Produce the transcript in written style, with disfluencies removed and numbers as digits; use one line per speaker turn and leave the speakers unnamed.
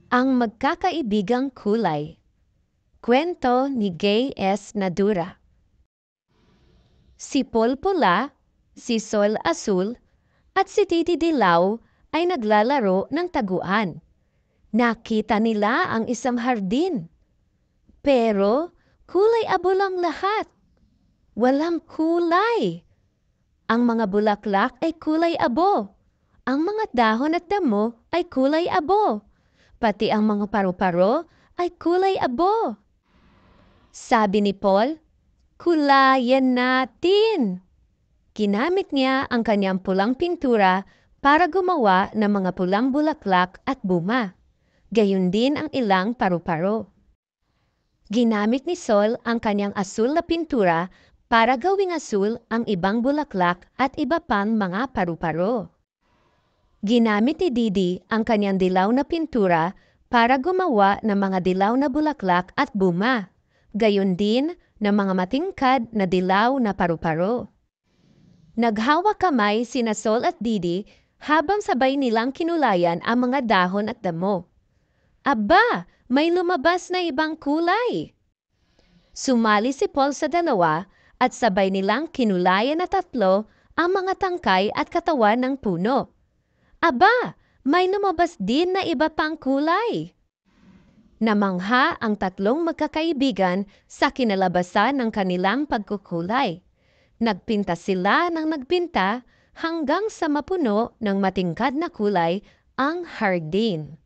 Ang Magkakaibigang Kulay. Kwento ni Gay S. Nadura. Si Paul pula, si Sol asul, at si Titi Dilaw ay naglalaro ng taguan. Nakita nila ang isang hardin. Pero kulay abo lang lahat. Walang kulay. Ang mga bulaklak ay kulay abo. Ang mga dahon at damo ay kulay abo. Pati ang mga paru-paro ay kulay abo. Sabi ni Paul, kulayan natin. Ginamit niya ang kanyang pulang pintura para gumawa ng mga pulang bulaklak at buma. Gayon din ang ilang paru-paro. Ginamit ni Sol ang kanyang asul na pintura para gawing asul ang ibang bulaklak at iba pang mga paru-paro. Ginamit ni Didi ang kanyang dilaw na pintura para gumawa ng mga dilaw na bulaklak at buma. Gayon din ng mga matingkad na dilaw na paru-paro. Naghawak kamay sina Sol at Didi habang sabay nilang kinulayan ang mga dahon at damo. Aba, may lumabas na ibang kulay! Sumali si Paul sa dalawa at sabay nilang kinulayan na tatlo ang mga tangkay at katawan ng puno. Aba, may lumabas din na iba pang kulay! Namangha ang tatlong magkakaibigan sa kinalabasan ng kanilang pagkukulay. Nagpinta sila ng nagpinta hanggang sa mapuno ng matingkad na kulay ang hardin.